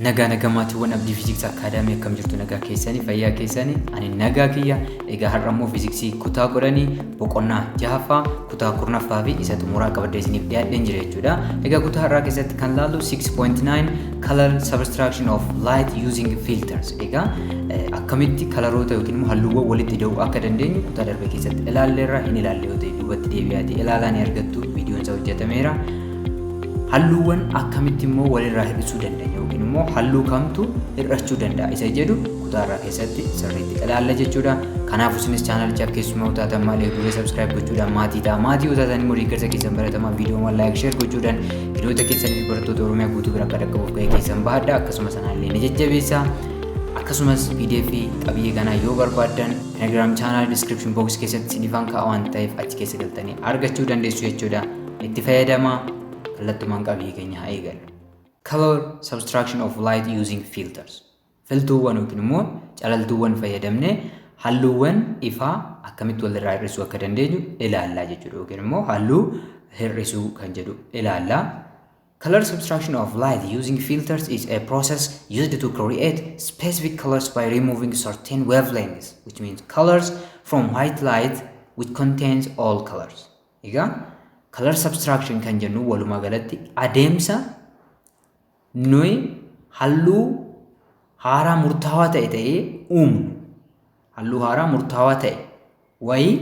Nagaa nagamaatiiwwan abdii fiiziksii akaadaamii akkam jirtu nagaa keessanii fayyaa keessanii ani nagaa kiyya egaa har'a immoo fiiziksii kutaa 10 boqonnaa 6ffaa kutaa 10ffaa fi isa xumuraa qabadee isiniif dhiyaadheen jira jechuudha. Egaa kutaa har'aa keessatti kan laallu 6.9 color subtraction of light using filters. Egaa akkamitti kalaroota yookiin immoo halluuwwan walitti hidhuu akka dandeenyu kutaa darbe keessatti ilaalleerra hin ilaalle yoo ta'e duubatti deebi'aatee ilaalaa ni argattu. Viidiyoon isaa hojjetameera. Halluuwwan akkamitti immoo walirraa hir'isuu dandeenya yookiin immoo halluu kamtu hir'achuu danda'a isa jedhu kutaa irraa keessatti sirriitti ilaalla jechuudha. Kanaafuu isinis chaanalichaaf keessumaa utaatan malee duree subscribe gochuudhaan maatii ta'a. Maatii utaatan immoo deeggarsa keessan baratamaa viidiyoowwan like share gochuudhaan hiriyoota keessanii fi barattoota Oromiyaa guutuu bira akka dhaqqabuuf gahee keessan bahadha. Akkasumas anaallee ni jajjabeessa. Akkasumas PDF qabiyyee kanaa yoo barbaaddan Telegram channel description box keessatti isiniifan kaa'aa waan ta'eef achi keessa galtanii argachuu dandeessu jechuudha. Itti fayyadamaa. Kallattumaan qabiyyee keenya haa eegallu. Color subtraction of light using filters. Filtuuwwan yookiin immoo calaltuuwwan fayyadamnee halluuwwan ifaa akkamitti walirraa hir'isuu akka dandeenyu ilaallaa jechuudha yookiin immoo halluu hir'isuu kan jedhu ilaallaa. Color subtraction of light using filters is a process used to create specific colors by removing certain wavelengths, which means colors from white light which contains all colors. Egaa color subtraction kan jennu walumaa galatti adeemsa nuyi halluu haaraa murtaawaa ta'e uumnu. Halluu haaraa murtaawaa ta'e wayii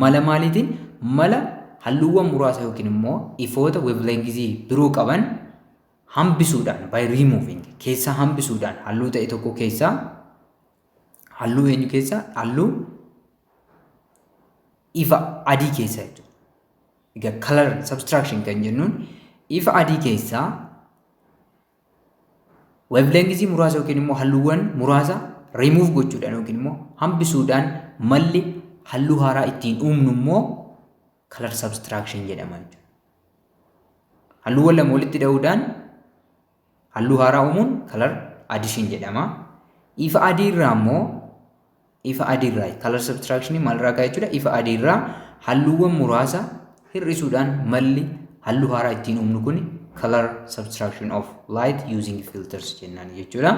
mala maaliitiin mala halluuwwan muraasa yookiin immoo ifoota wavelengths biroo qaban hambisuudhaan by removing keessaa hambisuudhaan halluu ta'e tokko keessaa halluu eenyu keessaa halluu ifa adii keessaa jechuudha. Egaa color subtraction kan jennuun ifa adii keessaa wavelengths muraasa yookiin immoo halluuwwan muraasa remove gochuudhaan yookiin immoo hambisuudhaan malli halluu haaraa ittiin uumnu immoo color subtraction jedhama jechuudha. Halluuwwan lama walitti hidhuudhaan halluu haaraa uumuun color addition jedhama. Ifa adii irraa immoo ifa adii irraa color subtraction maalirraa ka'a jechuudha. Ifa adii irraa halluuwwan muraasa hir'isuudhaan malli halluu haaraa ittiin uumnu kun color subtraction of light using filters jennaan jechuudha.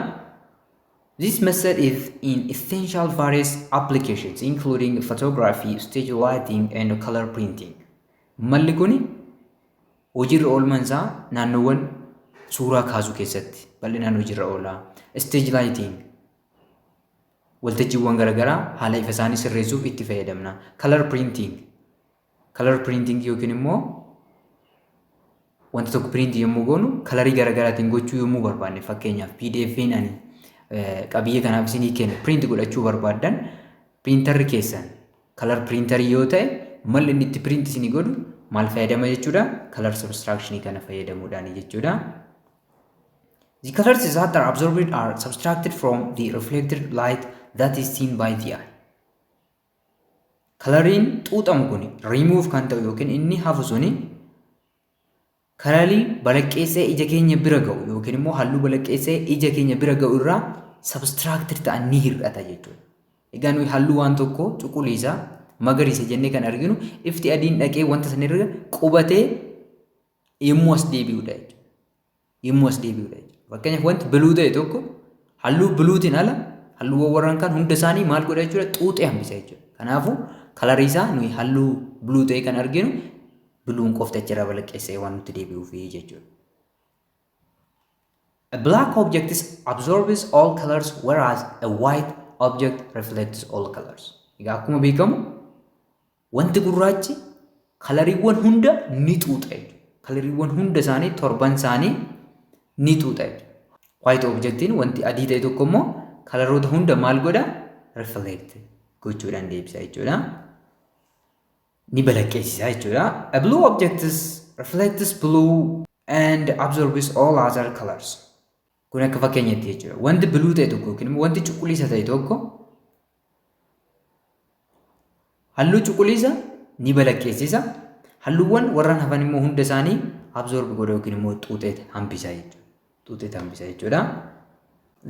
This method is in essential various applications including photography, stage lighting and color printing. Malli kun hojiirra oolman isaa naannoowwan suuraa kaasuu keessatti bal'inaan hojiirra oola. Stage lighting waltajjiiwwan garaagaraa haala ifa isaanii sirreessuuf itti fayyadamna. Color printing yookiin immoo wanta tokko print yommuu goonu kalarii garaagaraatiin gochuu yommuu barbaanne fakkeenyaaf PDF'n ani qabiyyee kanaaf isinii kennu print godhachuu barbaaddan printerri keessan color printerii yoo ta'e malli inni itti print isinii godhu maal fayyadama jechuudha color subtraction kana fayyadamuudhaan jechuudha. The colors that are absorbed are subtracted from the reflected light that is seen by the eye. Kalariin xuuxamu kun remove kan ta'u yookiin inni hafu suni kalarii balaqqeessee ija keenya bira ga'u yookiin immoo halluu balaqqeessee ija keenya bira ga'u irraa subtracted ta'an ni hir'ata jechuudha. Egaa nuyi halluu waan tokko cuquliisa magariisa jennee kan arginu ifti adiin dhaqee wanta sanirra qubatee yommuu as deebi'uudha jechuudha. Yommuu as deebi'uudha jechuudha. Fakkeenyaaf wanti biluu ta'e tokko halluu biluutiin ala halluuwwan warraan kan hunda isaanii maal godha jechuudha xuuxee hambisa jechuudha. Kanaafuu kalarii isaa nuyi halluu biluu ta'e kan arginu biluun qofti achirraa balaqqeessee waan nutti deebi'uuf jechuudha. A black object absorbs all colors whereas a white object reflects all colors. Egaa akkuma beekamu wanti gurraachi kalariiwwan hunda ni xuuxa jechuudha. Kalariiwwan hunda isaanii torban isaanii ni xuuxa jechuudha. White objectiin wanti adii ta'e tokko immoo kalaroota hunda maal godha reflect gochuudhaan deebisa jechuudha. Ni balaqqeessisa jechuudha. A blue object reflects blue and absorbs all other colors. Kun akka fakkeenyaatti jechuudha. Wanti biluu ta'e tokko yookiin wanti cuquliisa ta'e tokko halluu cuquliisa ni balaqqeessisa. Halluuwwan warraan hafan immoo hunda isaanii absorb godha yookiin immoo xuuxee hambisa jechuudha. Xuuxee hambisa jechuudha.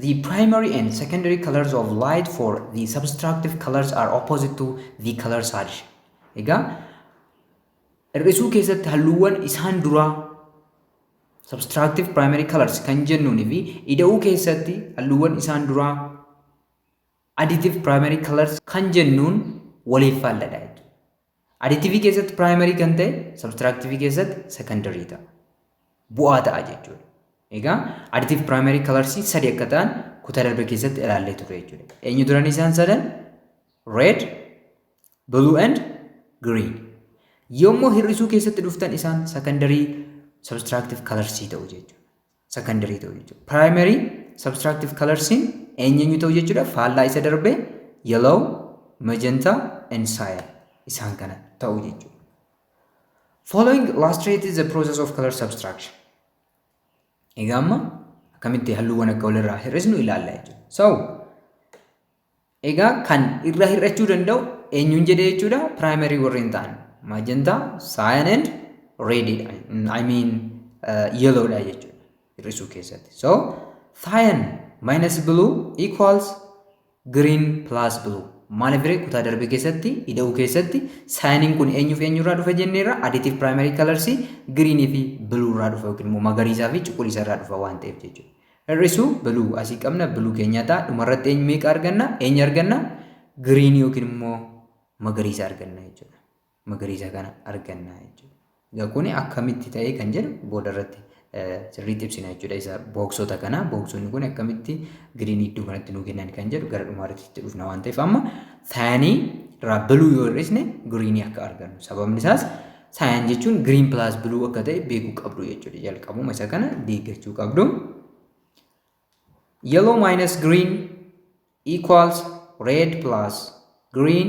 The primary and secondary colors of light for the subtractive colors are opposite to the colors addition. Egaa hir'isuu keessatti halluuwwan isaan duraa subtractive primary colors kan jennuunii fi ida'uu keessatti halluuwwan isaan duraa additive primary colors kan jennuun waliif faalladha jechuudha. Additive keessatti primary kan ta'e subtractive keessatti secondary ta'a. Bu'aa ta'a jechuudha. Egaa additive primary colors sadi akka ta'an kutaa darbe keessatti ilaallee ture jechuudha. Eenyu turan isaan sadan? Red, blue and green. Yommuu hir'isuu keessatti dhuftan isaan secondary subtractive colors ta'u jechuudha. Secondary ta'u jechuudha. Primary subtractive colors eenyu ta'u jechuudha. Faallaa isa darbe yellow, magenta and cyan isaan kana ta'u jechuudha. Following illustrates the process of color subtraction. Egaa amma akkamitti halluuwwan akka walirraa hir'isnu ilaalla jechuudha. So egaa kan irraa hir'achuu danda'u eenyuun jedhee jechuudha. Primary warreen ta'an magenta, cyan and red yellow dha jechuudha hir'isuu keessatti. So cyan minus blue equals green plus blue. Maaliif ree kutaa darbe keessatti ida'uu keessatti cyaaniin kun eenyuuf eenyurraa dhufa jenneerra additive primary colors green fi blue irraa dhufa yookiin immoo magariisaa fi cuquliisa irraa dhufa waan ta'eef jechuudha. Hir'isuu blue asii qabna blue keenya ta'a dhumarratti eenyu meeqa arganna? Eenyu arganna? Green yookiin immoo magariisa arganna jechuudha. Magariisa kana arganna jechuudha. Egaa kun akkamitti ta'ee kan jedhu booda irratti sirriitti ibsina jechuudha. Isa booksota kana booksonni kun akkamitti green iddoo kanatti nuu kennan kan jedhu gara dhumaarratti dhufna waan ta'eef amma cyaanii irraa blue yoo hir'isne green akka argannu. Sababni isaas cyan jechuun green plus blue akka ta'e beekuu qabdu jechuudha. Jalqabuma isa kana deeggachuu qabdu. Yellow minus green equals red plus green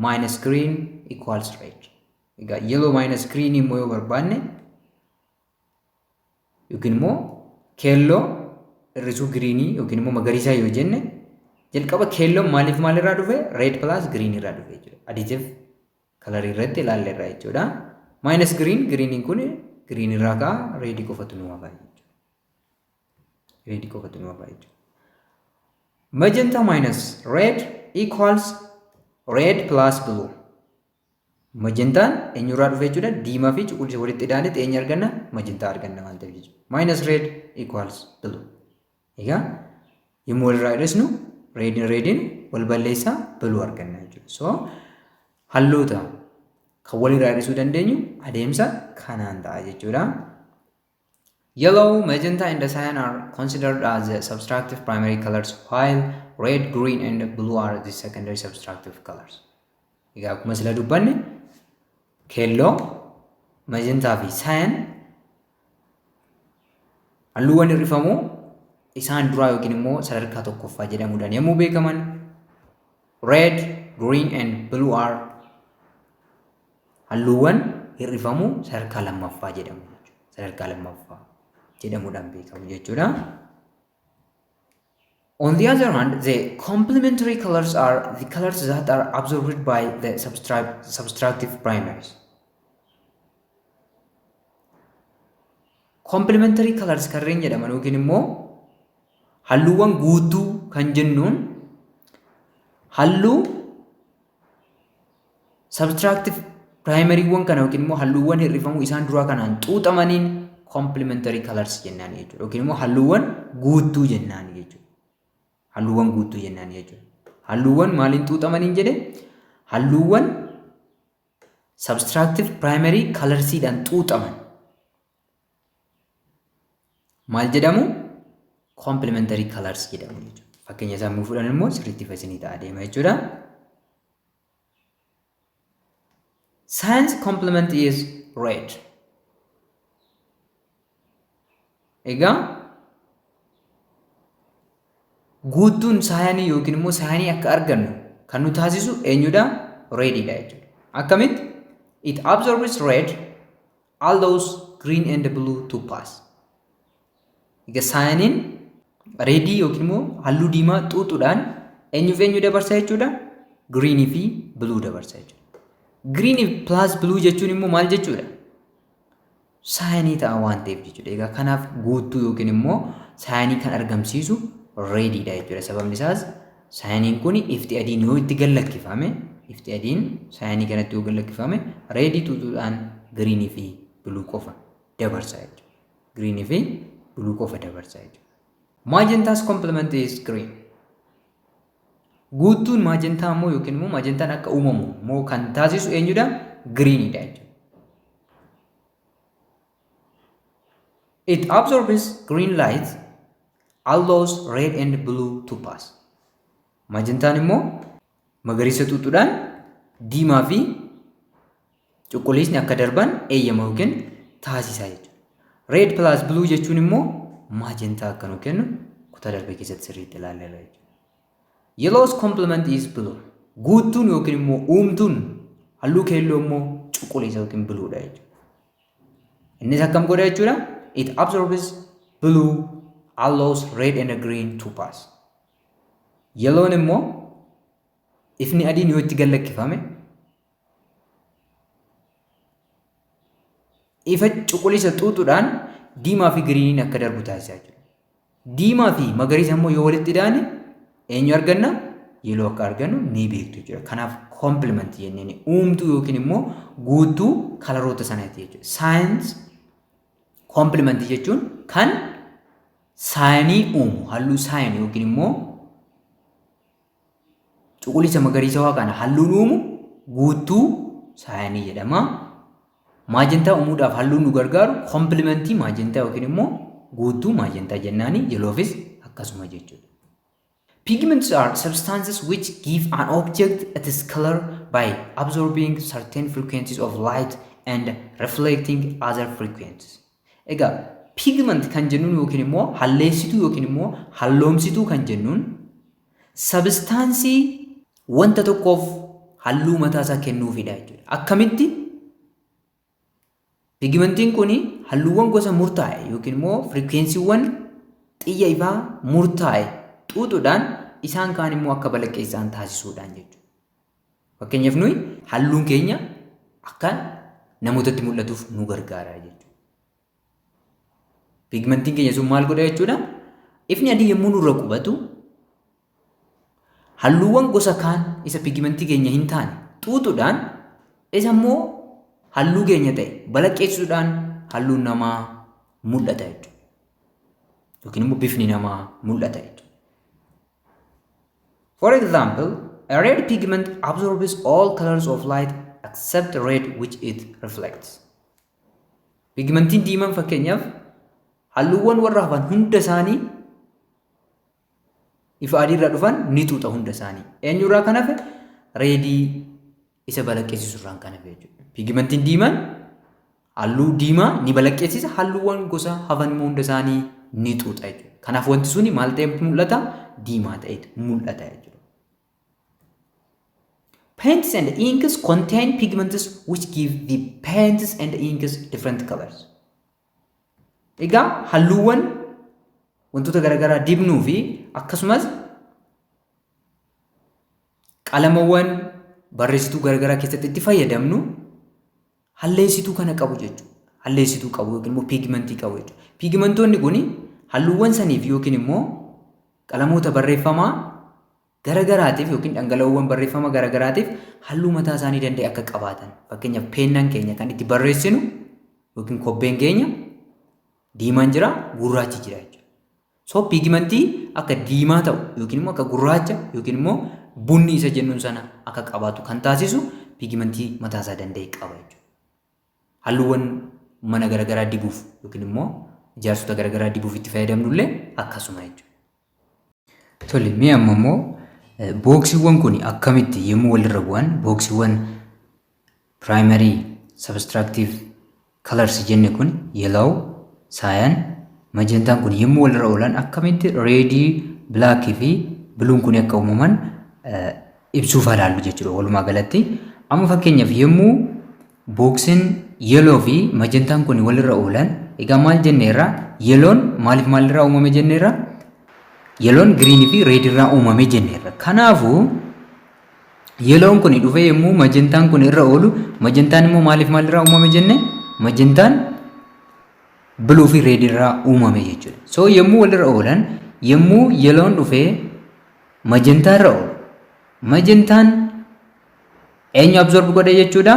minus green equals red. Egaa yellow minus green immoo yoo barbaanne yookiin immoo keelloo hir'isuu greenii yookiin immoo magariisaa yoo jenne jalqaba keelloon maaliif maalirraa dhufe? Red plus green irraa dhufe jechuudha. Additive color irratti ilaalleerra jechuudha. Minus greeniin kun green irraa ka'a red qofatu nu hafa jechuudha. Red qofatu nu hafa jechuudha. Magenta minus red equals red plus blue. Magentaan eenyurraa dhufe jechuudha. Diimaa fi cuquliisa walitti hidhaanitti eenyu arganna? Magentaa arganna waan ta'eef jechuudha. Minus red equals blue. Egaa yommuu walirraa hir'isnu reediin wal balleessaa blue arganna jechuudha. So halluuta kan walirraa hir'isuu dandeenyu adeemsa kanaan ta'a jechuudha. Yellow, magenta and cyan are considered as the subtractive primary colors while red, green and blue are the secondary subtractive colors. Egaa akkuma sila dubbanne keelloo, magentaa fi cyan halluuwwan hir'ifamoo isaan duraa yookiin immoo sadarkaa tokkoffaa jedhamuudhaan yommuu beekaman red, green and blue are halluuwwan hir'ifamoo sadarkaa lammaffaa jedhamu jechuudha. Sadarkaa lammaffaa jedhamuudhaan beekamu jechuudha. On the other hand, the complementary colors are the colors that are absorbed by the subtractive primaries. Complementary colors kanneen jedhaman yookiin immoo halluuwwan guutuu kan jennuun halluu subtractive primariiwwan kana yookiin immoo halluuwwan hir'ifamuu isaan duraa kanaan xuuxamaniin complementary colors jennaan jechuudha. Yookiin immoo halluuwwan guutuu jennaan jechuudha. Halluuwwan guutuu jennaan jechuudha. Halluuwwan maaliin xuuxamaniin jedhe? Halluuwwan subtractive primary colorsiidhaan xuuxaman maal jedhamu? Complementary colors jedhamu jechuudha. Fakkeenya isaa immoo fudhan immoo sirriitti fasinii ta'a deema jechuudha. Cyan's complement is red. Egaa guutuun cyanii yookiin immoo cyanii akka argannu kan nu taasisu eenyudha? Redidha jechuudha. Akkamitti? It absorbs red, allows green and blue to pass. Egaa cyaniin redii yookiin immoo halluu diimaa xuuxuudhaan eenyuuf eenyu dabarsa jechuudha? Greenii fi blue dabarsa jechuudha. Greenii plus blue jechuun immoo maal jechuudha? Cyanii ta'a waan ta'eef jechuudha. Egaa kanaaf guutuu yookiin immoo cyanii kan argamsiisu redidha jechuudha. Sababni isaas cyaniin kun ifti adiin yoo itti gallakkifame ifti adiin cyanii kanatti yoo gallakkifame redii xuuxuudhaan greenii fi blue qofa dabarsa jechuudha. green fi blue qofa dabarsaa jechuudha. Magenta's complement is green. Guutuun magentaa immoo yookiin immoo magentaan akka uumamu immoo kan taasisu eenyudha? Greenidha jechuudha. It absorbs green light, allows red and blue to pass. Magentaan immoo magariisa xuuxuudhaan diimaa fi cuquliisni akka darban eeyyama yookiin taasisaa jechuudha. Red plus blue jechuun immoo magentaa akka nu kennu kutaa darbee keessatti sirriitti ilaalleerra jechuudha. Yellow's complement is blue. Guutuun yookiin immoo uumtuun halluu keelloo immoo cuquliisa yookiin bluudha jechuudha. Innis akkam godha jechuudha? It absorbs blue, allows red and green to pass. Yellow'n immoo ifni adiin yoo itti gallakkifame ifa cuquliisa xuuxuudhaan diimaa fi giriiniin akka darbu taasisaa jira. Diimaa fi magariisa immoo yoo walitti hidhaane eenyu arganna? Yellow akka argannu ni beektu jechuudha. Kanaaf complement jenneen uumtuu yookiin immoo guutuu kalaroota sanaati jechuudha. Science complement jechuun kan saayinii uumu, halluu saayinii yookiin immoo cuquliisa magariisa waa kana halluun uumu guutuu saayinii jedhama. Magentaa uumuudhaaf halluun nu gargaaru complementii magentaa yookiin immoo guutuu magentaa jennaani. Yellowfis akkasuma jechuudha. Pigments are substances which give an object its color by absorbing certain frequencies of light and reflecting other frequencies. Egaa pigment kan jennuun yookiin immoo halleessituu yookiin immoo halloomsituu kan jennuun substaansii wanta tokkoof halluu mataa isaa kennuufidha jechuudha. Akkamitti? Pigmentiin kun halluuwwan gosa murtaa'e yookiin immoo frequensiiwwan xiyya ifaa murtaa'e xuuxuudhaan isaan kaan immoo akka balaqqeessaan taasisuudhaan jechuudha. Fakkeenyaaf nuyi halluun keenya akka namootatti mul'atuuf nu gargaara jechuudha. Pigmentiin keenya sun maal godha jechuudha? Ifni adii yommuu nurra qubatu halluuwwan gosa kaan isa pigmentii keenya hin taane xuuxuudhaan isa immoo halluu keenya ta'e balaqqeessuudhaan halluun namaa mul'ata jechuudha. Yookiin immoo bifni namaa mul'ata jechuudha. For example, a red pigment absorbs all colors of light except red which it reflects. Pigmentiin diimaan fakkeenyaaf halluuwwan warra hafan hunda isaanii ifa adiirraa dhufan ni xuuxa hunda isaanii. Eenyurraa kan hafe? Reedii isa balaqqeessisuurraan kan hafe jechuudha. Pigmentiin diimaan halluu diimaa ni balaqqeessisa, halluuwwan gosa hafan hunda isaanii ni xuuxa jechuudha. Kanaaf wanti suni maal ta'ee mul'ata? Diimaa ta'etu mul'ata jechuudha. Paints and inks contain pigments which give the paints and inks different colors. Egaa halluuwwan wantoota garaagaraa dibnuu fi akkasumas qalamawwan barreessituu garaagaraa keessatti itti fayyadamnu halleessituu kana qabu jechuudha. Halleessituu qabu yookiin immoo pigmentii qabu jechuudha. Pigmentoonni kun halluuwwan saniif yookiin immoo qalamoota barreeffamaa garaagaraatiif yookiin dhangala'oowwan barreeffama garaagaraatiif halluu mataa isaanii danda'e akka qabaatan. Fakkeenyaaf peennaan keenya kan itti barreessinu yookiin kobbeen keenya diimaan jira, gurraachi jira jechuudha. So pigmentii akka diimaa ta'u yookiin immoo akka gurraacha yookiin immoo bunni isa jennuun sana akka qabaatu kan taasisu pigmentii mataa isaa danda'e qaba jechuudha. Halluuwwan mana garaagaraa dibuuf yookiin immoo ijaarsota garaagaraa dibuuf itti fayyadamnullee akkasuma jechuudha. Tole mee amma immoo booksiiwwan kun akkamitti yommuu walirra bu'an booksiiwwan primary subtractive colors jenne kun yellow, cyan, magentaan kun yommuu walirra oolan akkamitti reedii, blackii fi bluun kun akka uumaman ibsuuf ilaallu jechuudha walumaa galatti. Amma fakkeenyaaf yommuu booksiin yellow fi magentaan kun walirra oolan egaa maal jenneerra? Yelloon maaliif maalirraa uumame jenneerra? Yelloon green fi red irraa uumame jenneerra. Kanaafuu yelloon kun dhufee yommuu magentaan kun irra oolu magentaan immoo maaliif maalirraa uumame jenne? Magentaan blue fi red irraa uumame jechuudha. So yommuu walirra oolan yommuu yelloon dhufee magentaa irra oolu magentaan eenyu absorb godha jechuudha?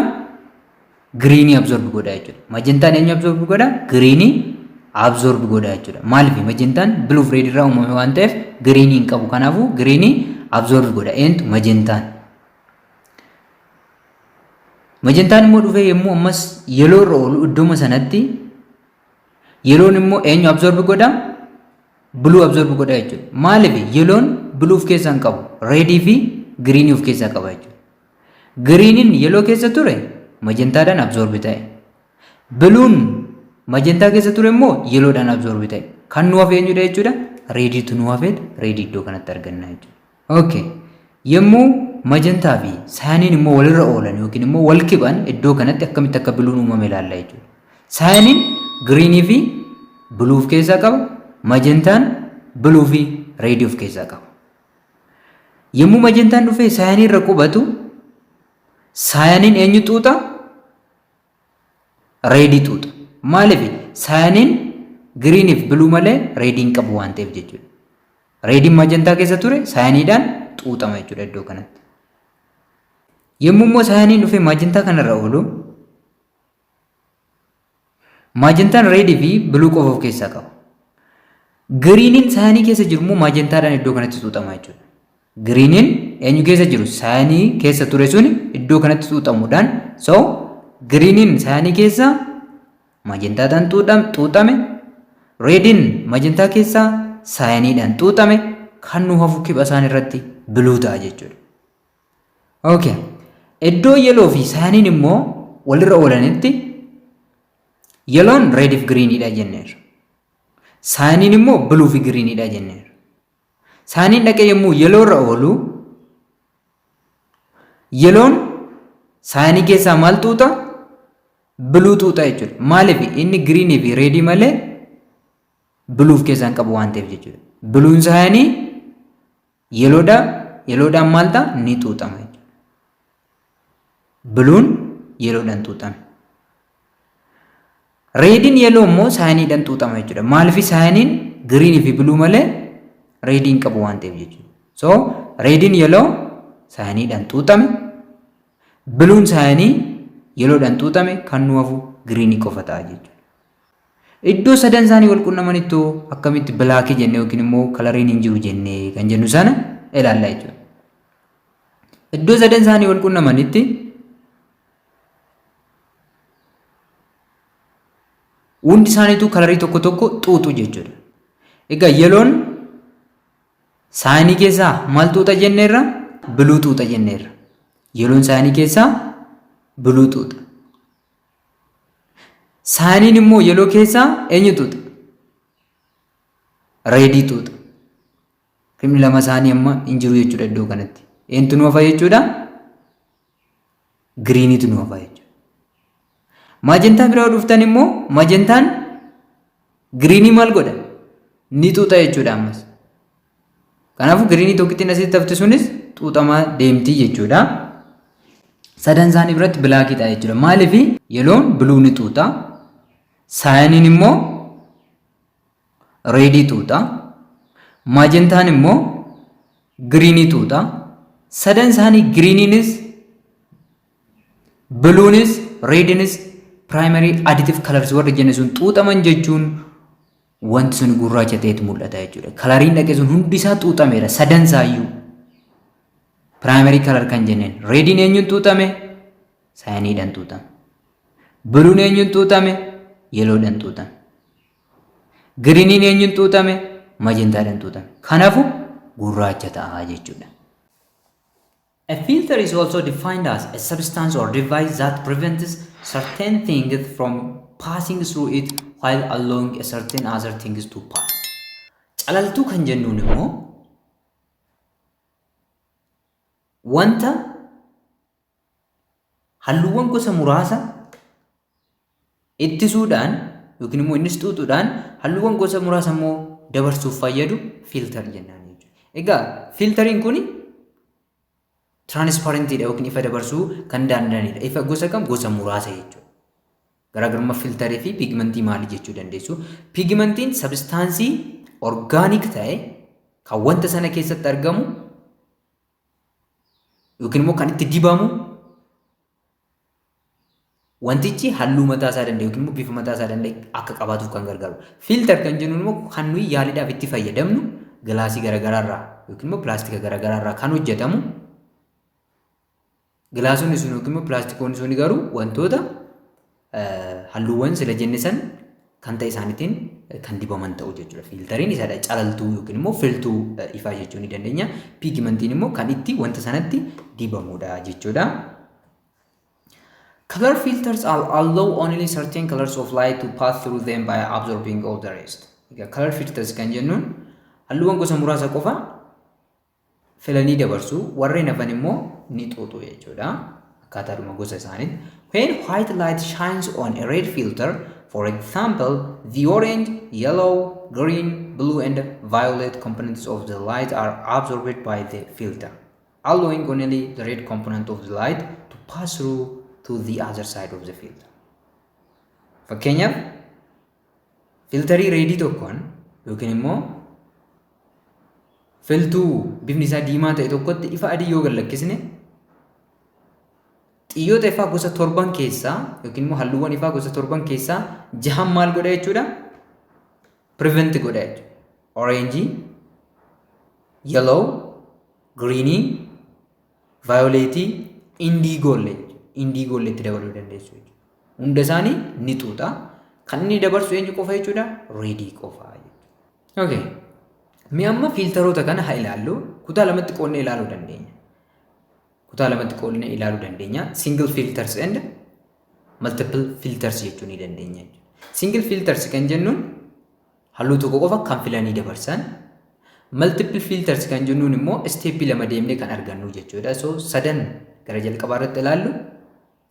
Green absorb godha jechuudha. Magentaan eenyu absorb godha? Green absorb godha jechuudha. Maaliif majentaan blue of red irraa uumame waan ta'eef greenii hin qabu. Kanaafuu greenii absorb godha. Eentu majentaan. Majentaan immoo dhufee yommuu ammas yeloo irra oolu iddooma sanatti yeloon immoo eenyu absorb godha? Blue absorb godha jechuudha. Maaliif yeloon blue of keessaa hin qabu. Redii fi greenii of keessaa qaba jechuudha. Greeniin yeloo keessa ture majentaadhaan absorb ta'e. Bluun majentaa keessa ture immoo yeloodhaan absorb ta'e. Kan nu hafe eenyudha jechuudha? Rediitu nu hafeet redii iddoo kanatti arganna jechuudha. Okay. Yommuu majentaa fi saayiniin immoo walirra oolan yookiin immoo wal kiban iddoo kanatti akkamitti akka bluun uumame ilaalla jechuudha. Saayiniin greenii fi blue of keessaa qaba. Majentaan blue fi redii of keessaa qaba. Yommuu majentaan dhufee saayinii irra qubatu saayiniin eenyu xuuxa? Redii xuuxa. Maaliif saayiniin greenii fi blue malee redii hin qabu waan ta'eef jechuudha. Rediin majentaa keessa ture saayiniidhaan xuuxama jechuudha iddoo kanatti. Yommuu immoo saayiniin dhufee majentaa kanarra oolu majentaan redii fi blue qofa of keessaa qaba. Greeniin saayinii keessa jiru immoo majentaadhaan iddoo kanatti xuuxama jechuudha. Greeniin eenyu keessa jiru? Saayinii keessa ture sun iddoo kanatti xuuxamuudhaan greeniin saayinii keessa majentaadhaan xuuxame, rediin majentaa keessa saayiniidhaan xuuxame, kan nu hafu kiba isaan irratti biluu ta'a jechuudha. Okay. Iddoo yeloo fi saayiniin immoo walirra oolanitti yeloon redii fi greeniidha jenneerra. Saayiniin immoo bluu fi greeniidha jenneerra. Saayiniin dhaqee yommuu yeloo irra oolu yeloon saayinii keessaa maal xuuxa? Bluu xuuxa jechuudha. Maaliif inni greenii fi redii malee bluu of keessaa hin qabu waan ta'eef jechuudha. Bluun saayinii yeloodhaan maal ta'a? Ni xuuxama jechuudha. Bluun yeloodhaan xuuxama. Rediin yeloo immoo saayiniidhaan xuuxama jechuudha. Maaliif saayiniin greenii fi bluu malee redii hin qabu waan ta'eef jechuudha. Rediin yeloo saayiniidhaan xuuxame, bluun saayinii yeloodhaan xuuxame, kan nu hafu greenii qofa ta'a jechuudha. Iddoo sadan isaanii wal qunnamanitti akkamitti bilaakii jennee yookiin immoo kalariin hin jiru jennee kan jennu sana ilaalla jechuudha. Iddoo sadan isaanii wal qunnamanitti hundi isaaniitu kalarii tokko tokko xuuxu jechuudha. Egaa yeloon saayinii keessaa maal xuuxa jenneerra? Biluu xuuxa jenneerra. Yeloon saayinii keessaa biluu xuuxa. Saayiniin immoo yeloo keessaa eenyu xuuxa? Redii xuuxa. Kimni lama isaanii amma hin jiru jechuudha iddoo kanatti. Eentu nu hafa jechuudha? Giriiniitu nu hafa jechuudha. Majentaa biraa dhuftan immoo majentaan giriinii maal godha? Ni xuuxa jechuudha ammas. Kanaafuu giriinii tokkittiin asitti hafte sunis xuuxamaa deemti jechuudha. Sadan isaanii biratti bilaakii ta'a jechuudha. Maaliif yeloon biluu ni xuuxa. Saayiniin immoo redii xuuxa. Majentaan immoo giriinii xuuxa. Sadan isaanii giriiniinis biluunis rediinis primary additive colors warra jennu sun xuuxaman jechuun wanti sun gurraacha ta'etu mul'ata jechuudha. Kalariin dhaqee sun hundi isaa xuuxameera sadan isaayyuu. Primary color kan jenneen rediin eenyuun xuuxame? Saayiniidhaan xuuxame. Biluun eenyuun xuuxame? Yeloodhaan xuuxame. Giriiniin eenyuun xuuxame? Majentaadhaan xuuxame. Kanaafuu gurraacha ta'a jechuudha. A filter is also defined as a substance or device that prevents certain things from passing through it while allowing a certain other things to pass. Calaltuu kan jennuun immoo wanta halluuwwan gosa muraasa ittisuudhaan yookiin immoo innis xuuxuudhaan halluuwwan gosa muraasa immoo dabarsuuf fayyadu filter jennaan jechuudha. Egaa filteriin kun transparentiidha yookiin ifa dabarsuu kan danda'anidha. Ifa gosa kam? Gosa muraasa jechuudha. Garaagarummaa filterii fi pigmentii maali jechuu dandeessu? Pigmentiin sabstaansii orgaanik ta'e kan wanta sana keessatti argamu yookiin immoo kan itti dibamu wantichi halluu mataa isaa danda'e yookiin immoo bifa mataa isaa danda'e akka qabaatuuf kan gargaaru. Filter kan jennuun immoo kan nuyi yaaliidhaaf itti fayyadamnu gilaasii garaagaraarraa yookiin immoo pilaastika garaagaraarraa kan hojjetamu. Gilaasonni sun yookiin immoo pilaastikoonni sun garuu wantoota halluuwwan sila jenne san kan ta'e isaaniitiin kan dibaman ta'u jechuudha. Filtariin isaadha calaltuu yookiin immoo filtuu ifaa jechuu ni dandeenya. Piigmentiin immoo kan itti wanta sanatti dibamudha jechuudha. Color filters allow only certain colors of light to pass through them by absorbing all the rest. Color filters kan jennuun halluuwwan gosa muraasa qofa filanii dabarsu, warreen hafan immoo ni xuuxu jechuudha. Akkaataadhuma gosa isaaniitti. When white light shines on a red filter, for example, the orange, yellow, green, blue and violet components of the light are absorbed by the filter, allowing only the red component of the light to pass through to the other side of the filter. Fakkeenyaaf filtarii reedii tokkoon yookiin immoo filtuu bifni isaa diimaa ta'e tokkotti ifa adii yoo gallakkisne xiyyoota ifaa gosa torban keessaa yookiin immoo halluuwwan ifaa gosa torban keessaa jahan maal godha jechuudha? Prevent godha jechuudha. Orange, yellow, green, violet, indigo itti dabaluu dandeessu jechuudha. Hunda isaanii ni xuuxa. Kan inni dabarsu eenyu qofa jechuudha? Reedii qofa jechuudha. Okay. Mee amma filtaroota kana haa ilaallu. Kutaa lamatti qoodnee ilaaluu dandeenya. Single filters and multiple filters jechuu ni dandeenya. Single filters kan jennuun halluu tokko qofa kan filanii dabarsan. Multiple filters kan jennuun immoo steepii lama deemnee kan argannu jechuudha. So sadan gara jalqabaa irratti ilaallu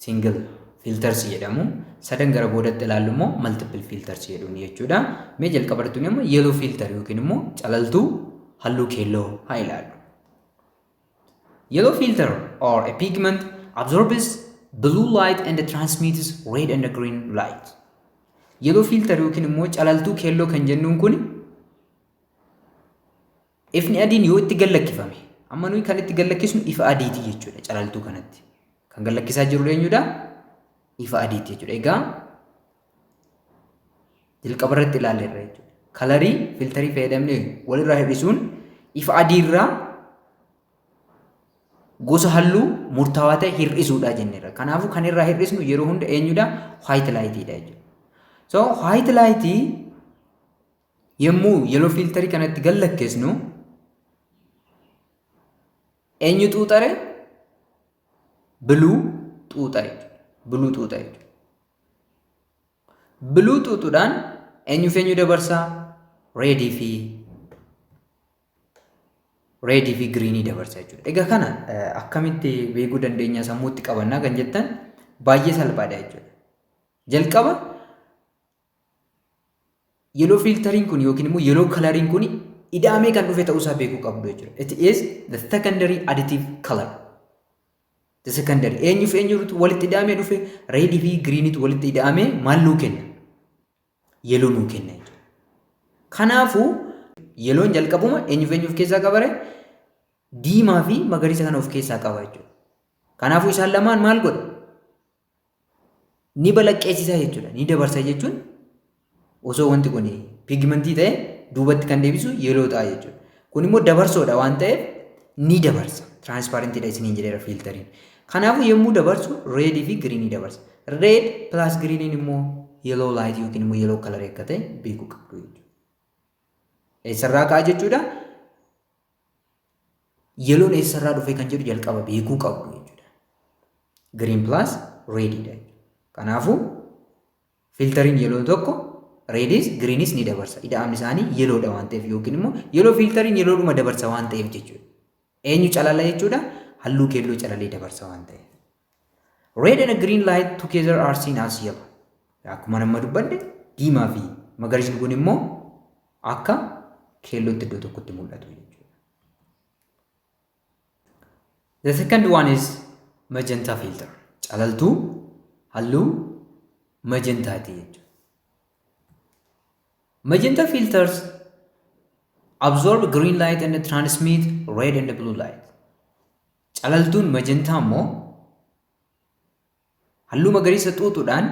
single filters jedhamu. Sadan gara boodatti ilaallu immoo multiple filters jedhuun jechuudha. Mee jalqaba irratti immoo yellow filter yookiin immoo calaltuu halluu keelloo haa ilaallu. Yellow filter or a pigment absorbs blue light and transmits red and green light. Yellow filter yookiin immoo calaltuu keelloo kan jennuun kun ifni adiin yoo itti gallakkifame, amma nuyi kan itti gallakkisnu ifa adiiti jechuudha. Calaltuu kanatti kan gallakkisaa jiru eenyudha? Ifa adiiti jechuudha. Egaa jalqaba irratti ilaalleerra jechuudha. Kalarii filtarii fayyadamnee walirraa hir'isuun ifa adiirraa gosa halluu murtaawaa ta'e hir'isuudha jenneerra. Kanaafuu kan irraa hir'isnu yeroo hunda eenyudha? White lightidha jechuudha. So white light yommuu yellow filtarii kanatti gallakkisnu eenyu xuuxare? Blue xuuxa jechuudha. Blue xuuxuudhaan eenyu dabarsaa? Redii fi greenii dabarsa jechuudha. Egaa kana akkamitti beekuu dandeenya sammuutti qabannaa kan jettan baay'ee salphaadha jechuudha. Jalqaba yellow filtariin kun yookiin immoo yellow coloriin kun ida'amee kan dhufe ta'uusaa beekuu qabdu jechuudha. It is the secondary additive color. The secondary eenyutu walitti ida'amee dhufe? Redii fi greeniitu walitti ida'amee maal nuu kenna? Yellow nuu kenna jechuudha. Kanaafuu yeloon jalqabuma eenyu of keessaa qaba? Diimaa fi magariisa kana of keessaa qaba jechuudha. Kanaafuu isaan lamaan maal godha? Ni balaqqeessisa jechuudha. Ni dabarsa jechuun osoo wanti kun pigmentii ta'e duubatti kan deebisu yeloo ta'a jechuudha. Kun immoo dabarsoodha waan ta'eef ni dabarsa. Transparentidha isiniin jedheera filtariin. Kanaafuu yommuu dabarsu redii fi greenii dabarsa. Red plus greeniin immoo yellow light yookiin immoo yellow color akka ta'e beekuu qabdu jechuudha. Eessarraa ka'a jechuudha? Yeloon eessarraa dhufe kan jedhu jalqaba beekuu qabdu jechuudha. Green plus redidha. Kanaafuu filtariin yeloo tokko redis greenis ni dabarsa. Ida'amni isaanii yeloodha waan ta'eef yookiin immoo yeloo filtariin yeloodhuma dabarsa waan ta'eef jechuudha. Eenyu calala jechuudha? Halluu keelloo calalee dabarsa waan ta'eef. Red and green light together are seen as yellow. Akkuma nama dubbadde diimaa fi magariisni kun immoo akka keellootti iddoo tokkotti mul'atu jechuudha. The second one is magenta filter. Calaltuu halluu magentaati jechuudha. Magenta filters absorb green light and transmit red and blue light. Calaltuun magentaa immoo halluu magariisa xuuxuudhaan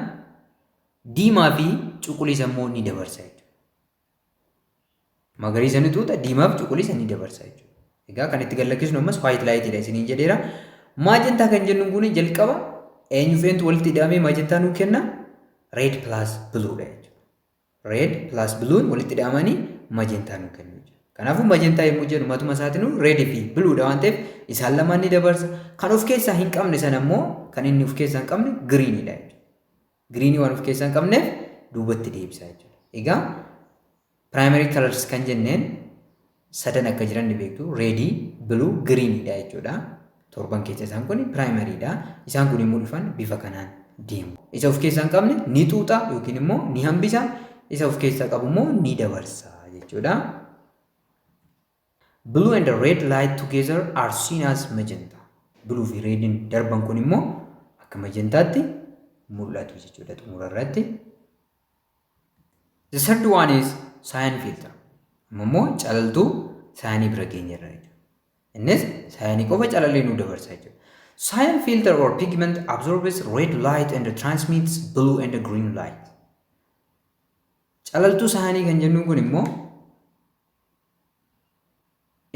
diimaa fi cuquliisa immoo ni dabarsa jechuudha. Magariisa ni xuuxa, diimaa fi cuquliisa ni dabarsa jechuudha. Egaa kan itti gallakkisnu ammas white lightidha isiniin jedheera. Majentaa kan jennuun kun jalqaba eenyufeentu walitti hidhamee majentaa nuu kenna? Red plus blue dha jechuudha. Red plus blue walitti hidhamanii majentaa nuu kennu jechuudha. Kanaafuu majentaa yommuu jennu matuma isaatiin red fi blue dha waan ta'eef isaan lamaan ni dabarsa. Kan of keessaa hin qabne sana immoo kan inni of keessaa hin qabne green dha jechuudha. Green waan of keessaa hin qabneef duubatti deebisa jechuudha. Egaa primary colors kan jenneen sadan akka jiran ni beektu. Red, blue, green dha jechuudha. Torban keessa isaan kun primary dha. Isaan kun immoo dhufan bifa kanaan deemu. Isa of keessaa hin qabne ni xuuxa yookiin immoo ni hambisa. Isa of keessaa qabu immoo ni dabarsa jechuudha. Blue and red light together are seen as magenta. Blue fi redin darban kun immoo akka magentaatti mul'atu jechuudha xumura irratti. The third one is cyan filter. Ammoo calaltuu cyanii bira geenya irra jechuudha. Innis cyanii qofa calalee nu dabarsa jechuudha. Cyan filter or pigment absorbs red light and transmits blue and green light. Calaltuu cyanii kan jennuun kun immoo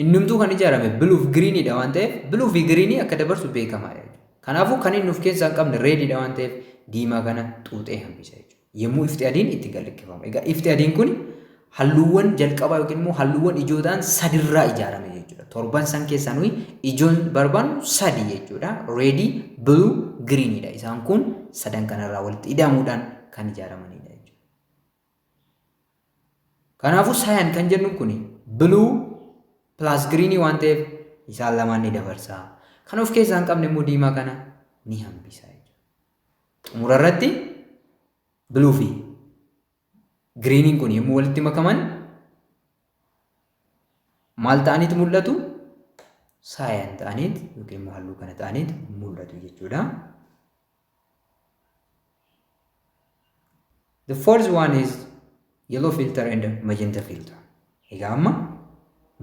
innumtuu kan ijaarame blue fi green dha waan ta'eef blue fi green akka dabarsu beekamaadha jechuudha. Kanaafuu kan inni of keessaa hin qabne red dha waan ta'eef diimaa kana xuuxee hambisa jechuudha. Yommuu ifti adiin itti gallakkifama. Egaa ifti adiin kun halluuwwan jalqabaa yookiin immoo halluuwwan ijoodhaan sadirraa ijaarame jechuudha. Torban san keessaa nuyi ijoon barbaannu sadi jechuudha. Red, blue, green dha. Isaan kun sadan kanarraa walitti hidhamuudhaan kan ijaaramanidha jechuudha. Kanaafuu cyan kan jennu kun blue plus green waan ta'eef isaan lamaan ni dabarsa. Kan of keessaa hin qabne immoo diimaa kana ni hambisa jechuudha. Xumura irratti blue fi greeniin kun yommuu walitti makaman maal ta'aniitu mul'atu? Cyan ta'aniit yookiin immoo halluu kana ta'aniit mul'atu jechuudha. The fourth one is yellow filter and magenta filter. Egaa amma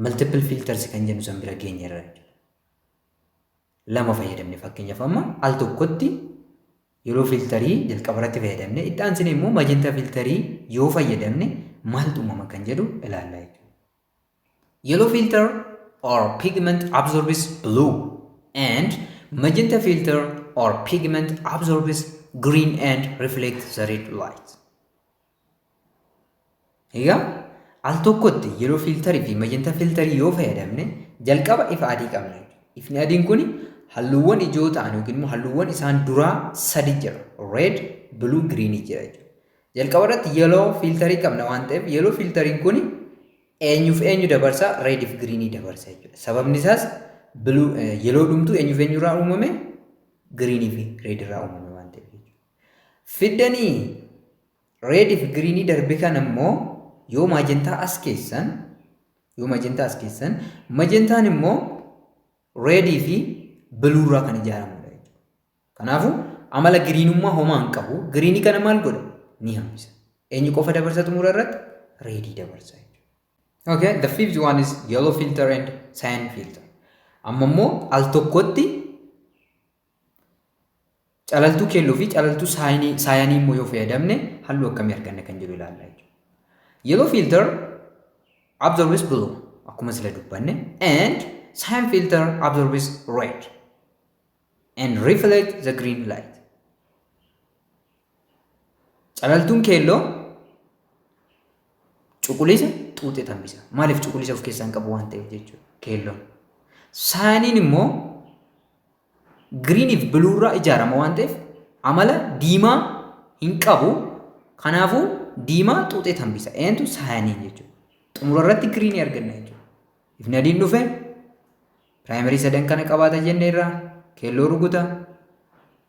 multiple filters kan jennu san bira geenya irra jechuudha. Lama fayyadamne fakkeenyaaf amma al tokkotti yellow filterii jalqaba irratti fayyadamne itti aansine immoo magenta filterii yoo fayyadamne maaltu uumama kan jedhu ilaalla jechuudha. Yellow filter or pigment absorbs blue and magenta filter or pigment absorbs green and reflects the red light. Egaa al tokkotti yellow filterii fi magenta filterii yoo fayyadamne jalqaba ifa adii qabna jechuudha. Ifni adiin kun halluuwwan ijoo ta'an yookiin immoo halluuwwan isaan duraa sadi jira. Red, blue, green jira jechuudha. Jalqaba irratti yellow filterii qabna waan ta'eef yellow filteriin kun eenyuuf eenyu dabarsa? Red fi green dabarsa jechuudha. Sababni isaas yellow dhumtuu eenyuuf eenyurraa uumame? Green fi red irraa uumame waan ta'eef jechuudha. Fiddanii red fi green darbe kan ammoo yoo majentaa as keessan majentaan immoo red fi blue irraa kan ijaaramudha jechuudha. Kanaafuu amala giriinummaa homaa hin qabu. Giriinii kana maal godha? Ni hambisa. Eenyu qofa dabarsa xumura irratti? Red dabarsa jechuudha. Okay, the fifth one is yellow filter and cyan filter. Amma immoo al tokkotti calaltuu keelloo fi calaltuu saayanii immoo yoo fayyadamne halluu akkamii arganna kan jedhu ilaalla jechuudha. Yellow filter absorbs blue akkuma sila dubbanne and cyan filter absorbs red and reflect the green light. Calaltuun keelloo cuquliisa xuuxee hambisa. Maaliif cuquliisa of keessaa hin qabu waan ta'eef jechuudha keelloon. Saayaniin immoo green fi blue irraa ijaarama waan ta'eef amala diimaa hin qabu. Kanaafuu diimaa xuuxee hambisa. Eentu saayaniin jechuudha. Xumura irratti green arganna jechuudha. Ifni adiin dhufe primary sadan kana qabaata jenneerra keelloo rukuta.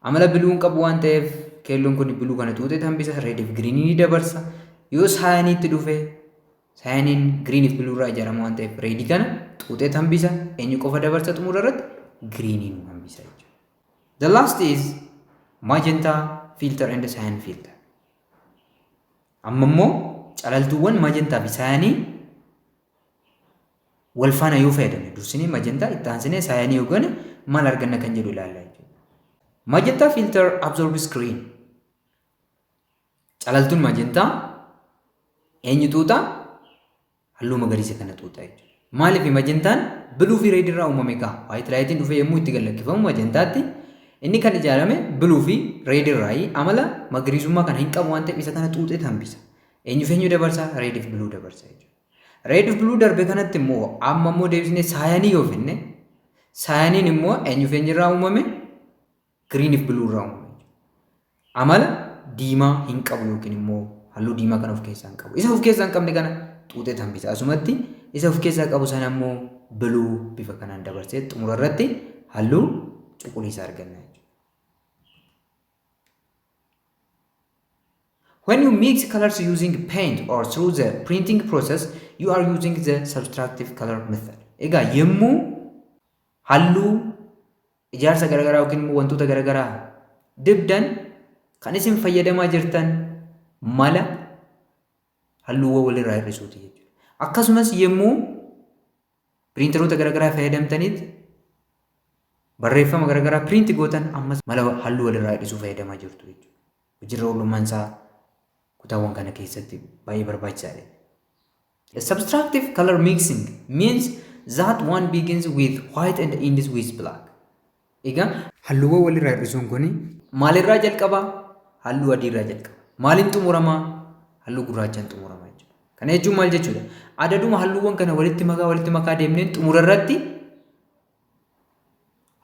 Amala blue hin qabu waan ta'eef keelloon kun blue kana xuuxee hambisa. Red fi green ni dabarsa. Yoo saayaniitti dhufe saayaniin green fi blue irraa ijaarama waan ta'eef red kana xuuxee hambisa. Eenyu qofa dabarsa xumura irratti? Green nu hambisa jechuudha. The last is magenta filter and cyan filter. Amma immoo calaltuuwwan majentaa fi saayanii wal faana yoo fayyadamne dursinee majentaa itti aansinee saayanii yoo gane maal arganna kan jedhu ilaalla jechuudha. Magenta filter absorbs screen. Calaltuun magentaa eenyu tuuta? Halluu magariisa kana tuuta jechuudha. Maaliif magentaan bluu fi red irraa uumame kaa? White lightiin dhufee yommuu itti gallakkifamu magentaatti inni kan ijaarame bluu fi red irraa amala magariisummaa kana hin qabu waan ta'eef isa kana xuuxee hambisa. Eenyu dabarsa? Red fi bluu dabarsa jechuudha. Red fi bluu darbe kanatti immoo amma immoo deebisnee saayanii yoo finne saayaniin immoo eenyu irraa uumame? Green fi bluu irraa uumame. Amala diimaa hin qabu yookiin immoo halluu diimaa kan of keessaa hin qabu. Isa of keessaa hin qabne kana xuuxee hambisa. Asumatti isa of keessaa qabu sana immoo bluu bifa kanaan dabarsee xumura irratti halluu cuquliisa arganna jechuudha. When you mix colors using paint or through the printing process, you are using the subtractive color method. Egaa yemmuu halluu ijaarsa garaagaraa yookiin immoo wantoota garaagaraa dibdan kan isin fayyadamaa jirtan mala halluuwwan walirraa hir'isuuti jechuudha. Akkasumas yemmuu piriintaroota garaagaraa fayyadamtanitti barreeffama garaagaraa piriinti gootan ammas mala halluu walirraa hir'isuu fayyadamaa jirtu jechuudha. Hojiirra oolummaan isaa kutaawwan kana keessatti baay'ee barbaachisaadha. Subtractive color mixing means that one begins with white and ends with black. Egaa halluuwwan walirraa hir'isuun kun maalirraa jalqaba? Halluu adiirraa jalqaba. Maaliin xumurama? Halluu gurraachaan xumurama jechuudha. Kana jechuun maal jechuudha? Adaduma halluuwwan kana walitti makaa deemneen xumura irratti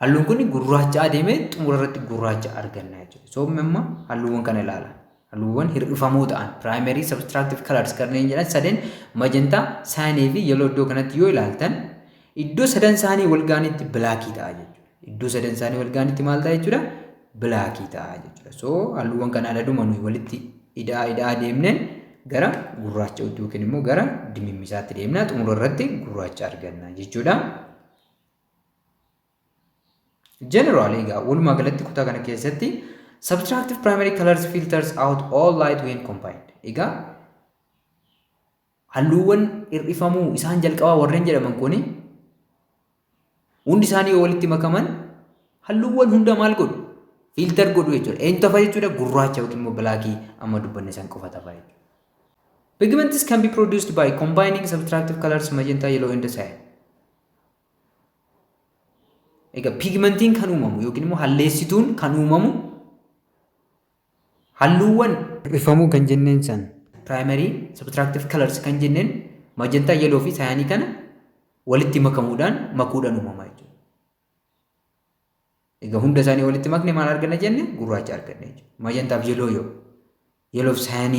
halluun kun gurraacha adeemee xumura irratti gurraacha arganna jechuudha. So amma halluuwwan kana ilaala. Halluuwwan hir'ifamoo ta'an primary subtractive colors kanneen jedhan sadeen magentaa, saanii fi yellow iddoo kanatti yoo ilaaltan iddoo sadan isaanii wal gaanitti bilaakii ta'a jechuudha. Iddoo sadan isaanii wal gaanitti maal ta'a jechuudha? Bilaakii ta'a jechuudha. So halluuwwan kana adaduma nuyi walitti idaa deemneen gara gurraacha yookiin immoo gara dimimmisaatti deemna xumura irratti gurraacha arganna jechuudha. Generally egaa walumaa galatti kutaa kana keessatti subtractive primary colors filters out all light when combined. Egaa halluuwwan hir'ifamuu isaan jalqabaa warreen jedhaman kuni hundi isaanii yoo walitti makaman halluuwwan hunda maal godhu? Filter godhu jechuudha. Eenyu tafa jechuudha? Gurraacha yookiin immoo bilaakii amma dubbanne san qofa tafa jechuudha. Pigments can be produced by combining subtractive colors magenta, yellow and cyan. Egaa pigmentiin kan uumamu yookiin immoo halleessituun kan uumamu halluuwwan hir'ifamuu kan jenneen san primary subtractive colors kan jenneen magenta, yellow fi cyan kana walitti makuudhaan uumama jechuudha. Egaa hunda isaanii walitti makne maal arganna jenne? Gurraacha arganna jechuudha. Magenta fi yellow fi cyan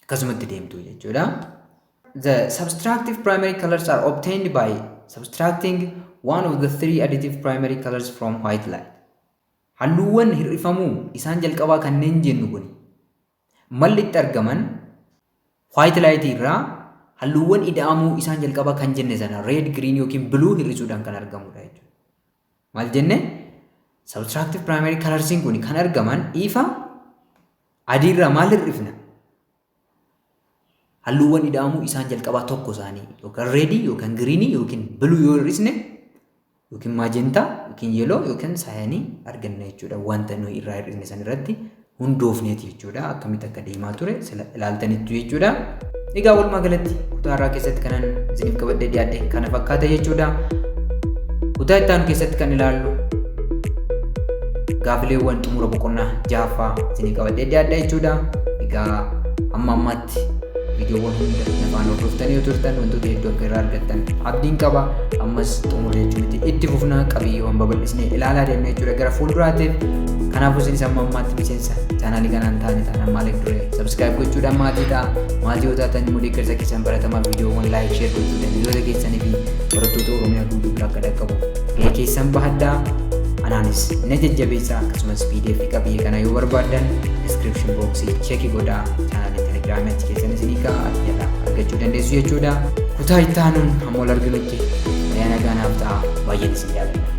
akkasumatti deemtu jechuudha. The subtractive primary colors are obtained by subtracting one of the three additive primary colors from white light. Halluuwwan hir'ifamuu isaan jalqabaa kanneen jennu kun malli itti argaman white light irraa halluuwwan ida'amuu isaan jalqabaa kan jenne sana red, green yookiin blue hir'isuudhaan kan argamudha jechuudha. Maal jenne? Subtractive primary colors kun kan argaman ifa adiirraa maal hir'ifna? Halluuwwan ida'amuu isaan jalqabaa tokko isaanii yookaan red yookaan green yookiin blue yoo hir'isne yookiin magenta yookiin yellow yookiin cyan arganna jechuudha. Wanta nuyi irraa hir'isne san irratti hundoofneeti jechuudha. Akkamitti akka deemaa ture ilaaltanitti jechuudha. Egaa walumaa galatti kutaa irraa keessatti kanan isiniif qabadhee dhiyaadhe kana fakkaata jechuudha. Kutaa itti aanu keessatti kan ilaallu gaafileewwan xumura boqonnaa 6ffaa isiniif qabadhee dhiyaadhe jechuudha. Egaa amma ammaatti viidiyoowwan hunda nafaan hordoftanii yoo turtan wantoota hedduu akka irraa argattan abdiin qaba. Ammas xumuree jechuutti itti fufnaa qabiyyeewwan babal'isnee ilaalaa deemna jechuudha gara fuulduraatiif. Kanaafuu isinis amma ammaatti miseensa chaanaalii kanaan taane taanaan maaliif dure subscribe gochuudhaan maatii ta'a. Maatii yoo taatan immoo deeggarsa keessan baratamaa viidiyoowwan laayik sheer gochuudhaan hiriyoota keessanii fi barattoota Oromiyaa guutuu bira akka dhaqqabu gahee keessan bahadhaa. Anaanis na jajjabeessaa. Akkasumas PDF qabiyyee kana yoo barbaaddan description boxii cheekii godhaa. Chaanaalii telegiraamii achi keessan isinii kaa'aa jala argachuu dandeessu jechuudha. Kutaa itti aanuun hamma wal arginutti fayyaa nagaa naaf ta'a. Baay'een isin jaalladha.